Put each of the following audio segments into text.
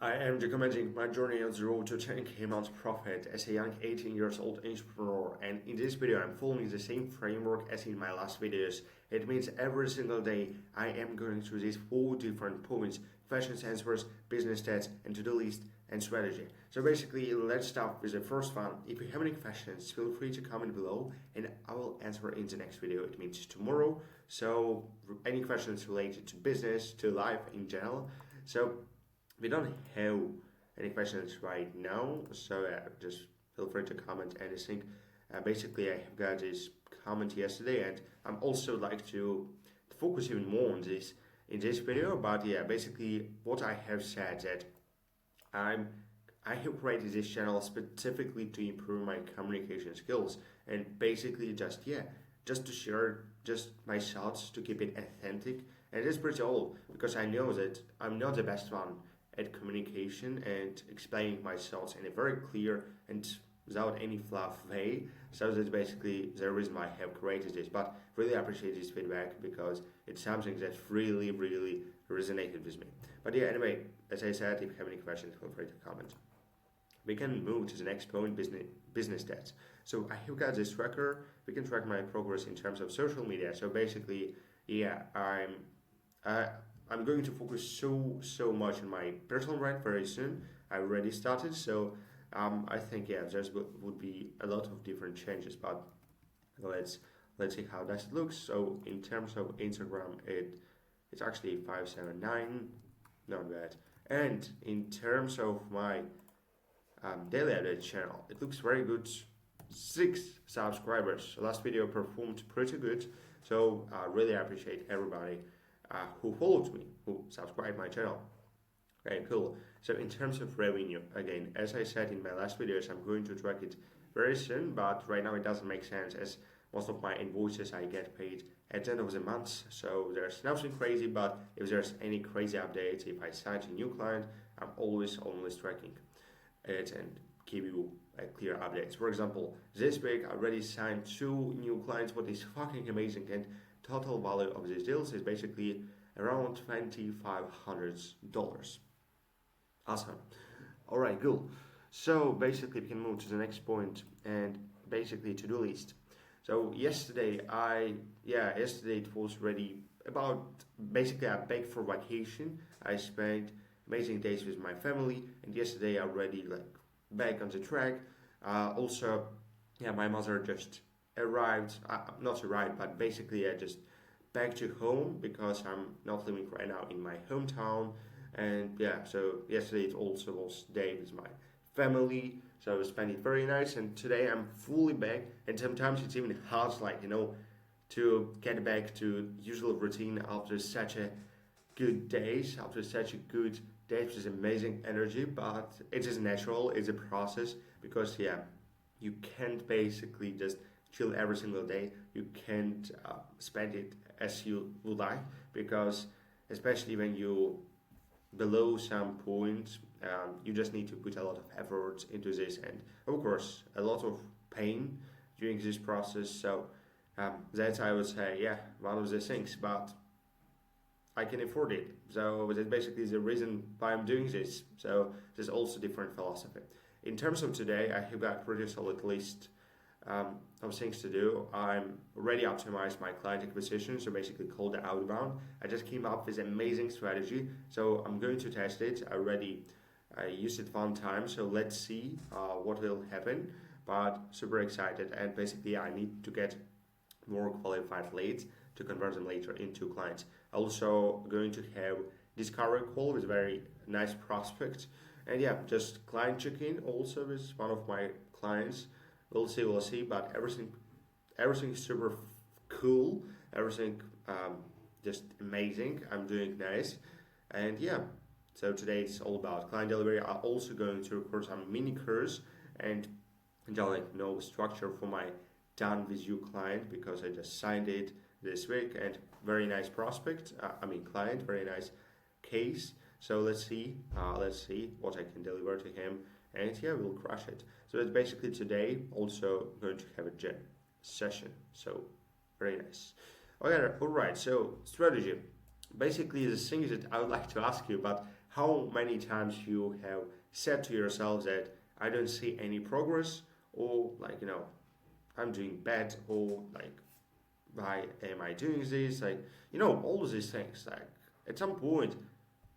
I am documenting my journey on the road to 10k month profit as a young 18 years old entrepreneur, and in this video I'm following the same framework as in my last videos. It means every single day I am going through these 4 different points: questions, answers, business stats, and to-do list and strategy. So basically, let's start with the first one. If you have any questions, feel free to comment below and I will answer in the next video. It means tomorrow. So any questions related to business, to life in general. So we don't have any questions right now, so just feel free to comment anything. Basically, I have got this comment yesterday, and I'm also like to focus even more on this in this video. But yeah, basically, what I have said that I have created this channel specifically to improve my communication skills, and basically just to share just my thoughts, to keep it authentic. And it's pretty all because I know that I'm not the best one at communication and explaining my thoughts in a very clear and without any fluff way. So that's basically the reason why I have created this. But really appreciate this feedback because it's something that really resonated with me. But yeah, anyway, as I said, if you have any questions, feel free to comment. We can move to the next point, business stats. So I have got this tracker. We can track my progress in terms of social media. So basically, yeah, I'm going to focus so much on my personal brand very soon. I already started, so I think there would be a lot of different changes. But let's see how that looks. So in terms of Instagram, it's actually 579, not bad. And in terms of my daily update channel, it looks very good. 6 subscribers. Last video performed pretty good, so I really appreciate everybody who followed me, who subscribed my channel. Okay, cool. So in terms of revenue, again, as I said in my last videos, I'm going to track it very soon, but right now it doesn't make sense as most of my invoices I get paid at the end of the month. So there's nothing crazy, but if there's any crazy updates, if I sign a new client, I'm always tracking it and give you clear updates. For example, this week I already signed 2 new clients, what is fucking amazing, and total value of these deals is basically around $2,500. Awesome. Alright, cool. So basically we can move to the next point, and basically to-do list. So yesterday it was ready about basically I back for vacation. I spent amazing days with my family, and yesterday I already back on the track. My mother just arrived, not arrived, but basically I just back to home because I'm not living right now in my hometown. And so yesterday it also was day with my family, so I spent it very nice. And today I'm fully back, and sometimes it's even hard, to get back to usual routine after such a good days, after such a good day with amazing energy. But it is natural, it's a process, because you can't basically just chill every single day. You can't spend it as you would like, because especially when you below some point, you just need to put a lot of effort into this, and of course a lot of pain during this process. So that's, I would say, one of the things, but I can afford it. So that's basically the reason why I'm doing this. So there's also different philosophy. In terms of today, I have got pretty solid list of things to do. I'm already optimized my client acquisition, so basically cold outbound. I just came up with an amazing strategy, so I'm going to test it. I used it one time, so let's see what will happen. But super excited, and basically I need to get more qualified leads to convert them later into clients. Also going to have discovery call with very nice prospect, and just client check-in also with one of my clients. We'll see, but everything is super cool, everything just amazing. I'm doing nice, and so today it's all about client delivery. I'm also going to record some mini course and no structure for my done with you client, because I just signed it this week, and very nice prospect, client, very nice case. So let's see what I can deliver to him, and we'll crush it. So that's basically today. Also going to have a gym session, so very nice. Okay, alright, so strategy. Basically the things that I would like to ask you, but how many times you have said to yourself that I don't see any progress, or I'm doing bad, or like why am I doing this? Like, all of these things. Like, at some point,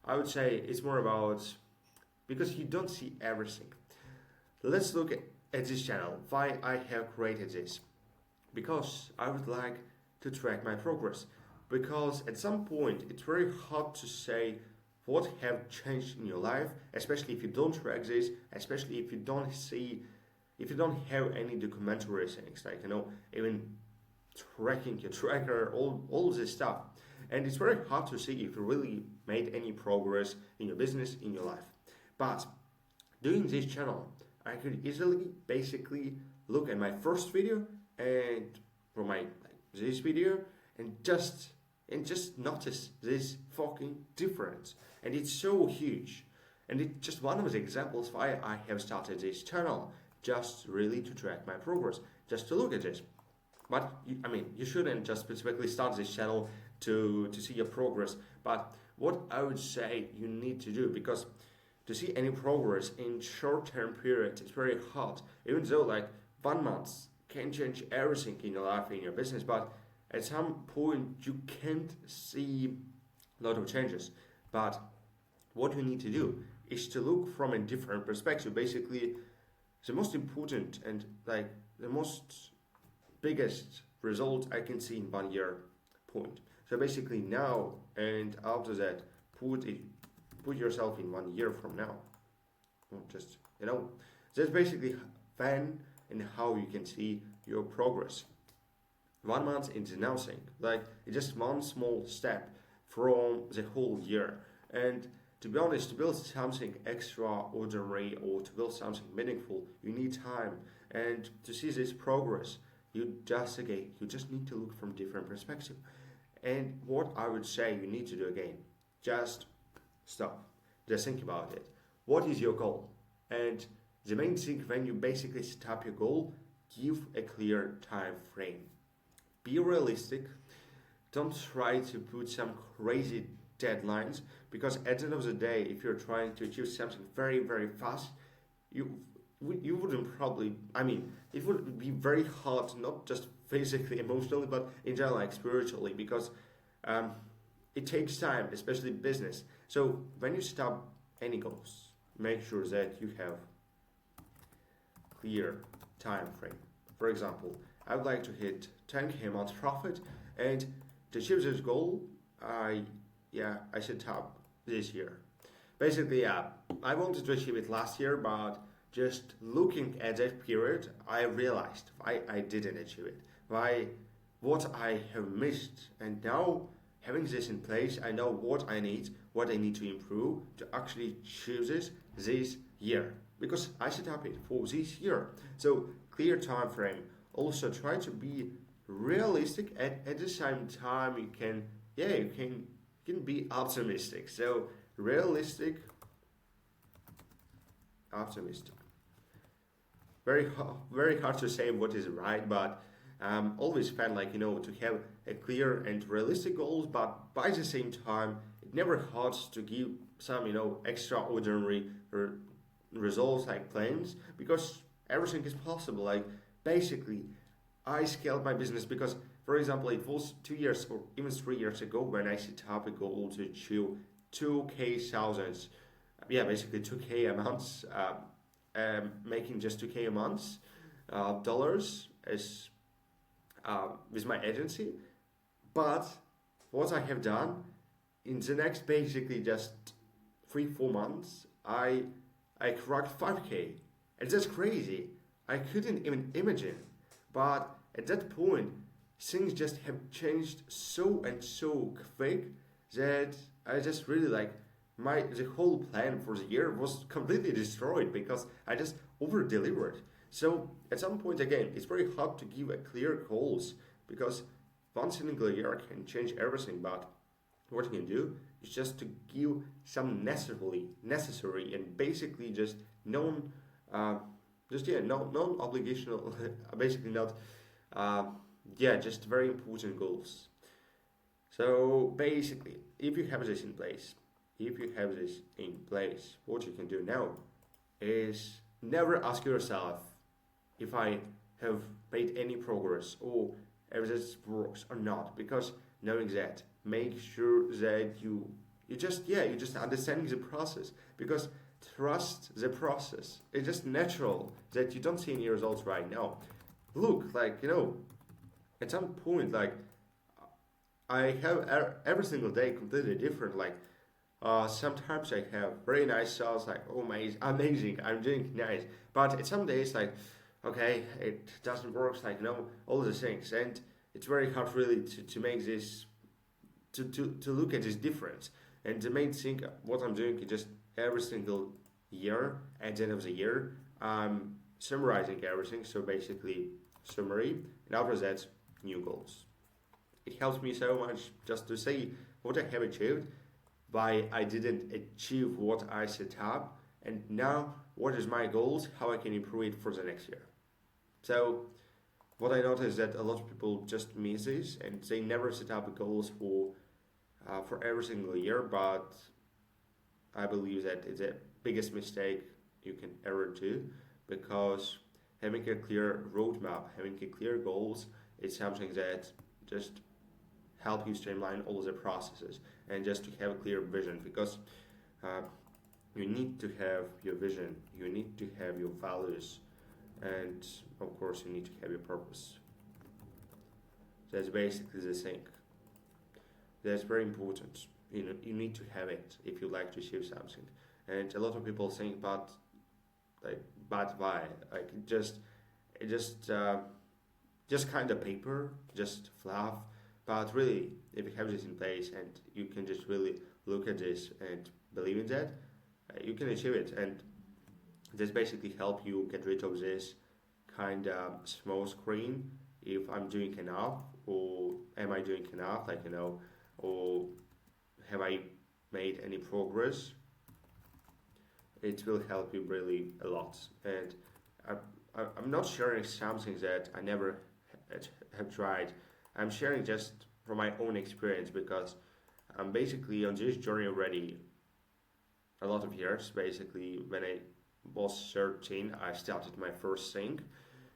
I would say it's more about because you don't see everything. Let's look at this channel. Why I have created this? Because I would like to track my progress. Because at some point, it's very hard to say what have changed in your life, especially if you don't track this, especially if you don't see, if you don't have any documentary things, like, even tracking your tracker, all this stuff. And it's very hard to see if you really made any progress in your business, in your life. But doing this channel, I could easily basically look at my first video and from my this video and just notice this fucking difference. And it's so huge. And it's just one of the examples why I have started this channel, just really to track my progress, just to look at this. But you shouldn't just specifically start this channel to see your progress. But what I would say you need to do, because to see any progress in short-term period is very hard. Even though like 1 month can change everything in your life, in your business, but at some point you can't see a lot of changes. But what you need to do is to look from a different perspective. Basically, the most important and like the most biggest result I can see in 1 year point. So basically now and after that, put yourself in 1 year from now. Just that's basically when and how you can see your progress. 1 month is nothing. Like, it's just one small step from the whole year. And to be honest, to build something extraordinary or to build something meaningful, you need time. And to see this progress, you just need to look from different perspective. And what I would say you need to do again, just stop. Just think about it. What is your goal? And the main thing when you basically set up your goal, give a clear time frame. Be realistic. Don't try to put some crazy deadlines, because at the end of the day, if you're trying to achieve something very, very fast, you wouldn't probably, it would be very hard, not just physically, emotionally, but in general, like spiritually, because it takes time, especially business. So when you start any goals, make sure that you have clear time frame. For example, I would like to hit 10k month profit, and to achieve this goal, I set up this year. Basically, I wanted to achieve it last year, but just looking at that period, I realized why I didn't achieve it, what I have missed, and now having this in place, I know what I need to improve to actually choose this year, because I set up it for this year. So clear time frame. Also try to be realistic, and at the same time you can be optimistic. So realistic, optimistic. Very hard to say what is right, but always fun to have a clear and realistic goals, but by the same time it never hurts to give some extraordinary results like plans, because everything is possible. Like, basically, I scaled my business because, for example, it was 2 years or even 3 years ago when I set up a goal to achieve 2k thousands. Basically 2k a month, making just 2k a month dollars as with my agency. But what I have done in the next basically just 3-4 months, I cracked 5k, and that's crazy. I couldn't even imagine. But at that point, things just have changed so quick that I just really the whole plan for the year was completely destroyed because I just over delivered. So at some point, again, it's very hard to give a clear goals because one single year can change everything. But what you can do is just to give some necessary and basically just non-obligational, basically not, just very important goals. So basically, if you have this in place, if you have this in place, what you can do now is never ask yourself if I have made any progress or if this works or not, because knowing that, make sure that you just understanding the process, because trust the process. It's just natural that you don't see any results right now. Look, like at some point, like I have every single day completely different. Like sometimes I have very nice thoughts, like oh my, amazing, I'm doing nice. But at some days, like okay, it doesn't work. Like all the things, and it's very hard really to make this to look at this difference. And the main thing, what I'm doing is just every single year, at the end of the year, I'm summarizing everything. So basically, summary, and after that, new goals. It helps me so much just to see what I have achieved, why I didn't achieve what I set up, and now what is my goals, how I can improve it for the next year. So what I noticed is that a lot of people just miss this and they never set up goals for every single year. But I believe that it's the biggest mistake you can ever do, because having a clear roadmap, having a clear goals, is something that just help you streamline all the processes and just to have a clear vision, because uh, you need to have your vision, you need to have your values, and of course you need to have your purpose. That's basically the thing. That's very important. You need to have it if you like to achieve something. And a lot of people think, like, but why? Like it just kind of paper, just fluff. But really, if you have this in place and you can just really look at this and believe in that, you can achieve it. And this basically help you get rid of this kind of small screen. If I'm doing enough, or am I doing enough? Like or have I made any progress? It will help you really a lot. And I, I'm not sharing something that I never have tried. I'm sharing just from my own experience, because I'm basically on this journey already a lot of years. Basically, when I was 13, I started my first thing.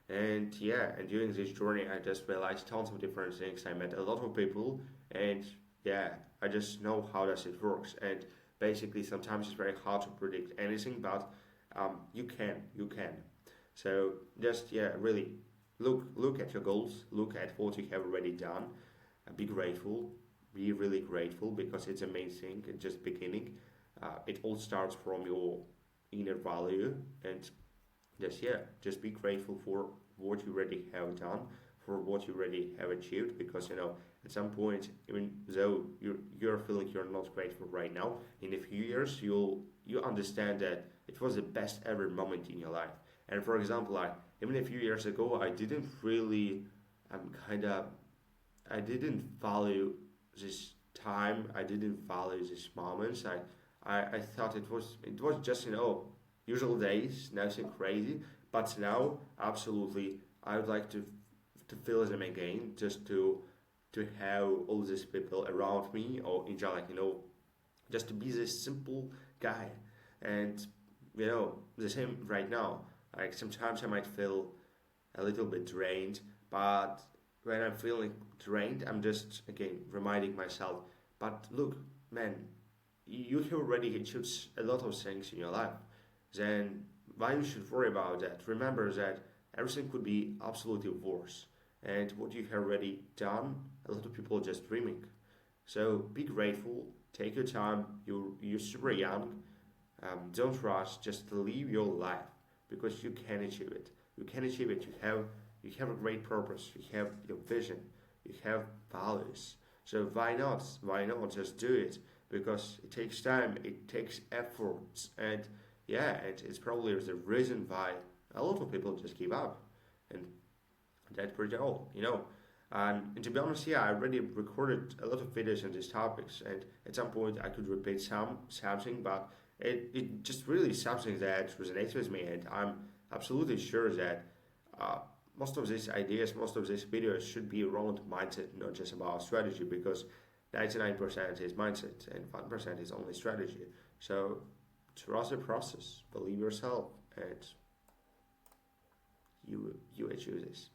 And yeah, and during this journey, I just realized tons of different things. I met a lot of people, and yeah, I just know how does it works. And basically, sometimes it's very hard to predict anything, but you can. So just yeah, really look at your goals, look at what you have already done, and be grateful, be really grateful, because it's a main thing. It's just beginning. It all starts from your inner value, and just yeah, just be grateful for what you already have done, for what you already have achieved, because at some point, even though you're feeling you're not grateful right now, in a few years you understand that it was the best ever moment in your life. And for example, even a few years ago, I didn't really kind of I didn't value this time. I didn't value these moments. I thought it was just usual days, nothing crazy. But now, absolutely, I would like to feel them again, just to have all these people around me, or enjoy, just to be this simple guy. And the same right now. Like sometimes I might feel a little bit drained, but when I'm feeling drained, I'm just again reminding myself, but look, man, you have already achieved a lot of things in your life. Then why you should worry about that? Remember that everything could be absolutely worse. And what you have already done, a lot of people are just dreaming. So be grateful, take your time, you're super young, don't rush, just live your life, because you can achieve it. You can achieve it. You have a great purpose, you have your vision, you have values. So why not? Why not just do it? Because it takes time, it takes efforts, and yeah, it's probably the reason why a lot of people just give up. And that's pretty all. And to be honest, yeah, I already recorded a lot of videos on these topics, and at some point I could repeat something, but it just really is something that resonates with me, and I'm absolutely sure that uh, most of these ideas, most of these videos should be around mindset, not just about strategy, because 99% is mindset, and 1% is only strategy. So trust the process, believe yourself, and you achieve this.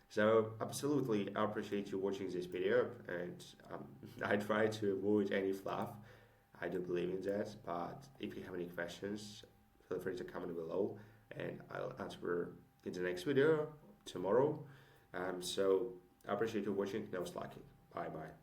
So absolutely, I appreciate you watching this video, and I try to avoid any fluff. I do believe in that, but if you have any questions, feel free to comment below, and I'll answer in the next video tomorrow. So I appreciate you watching. That was lucky. Bye bye.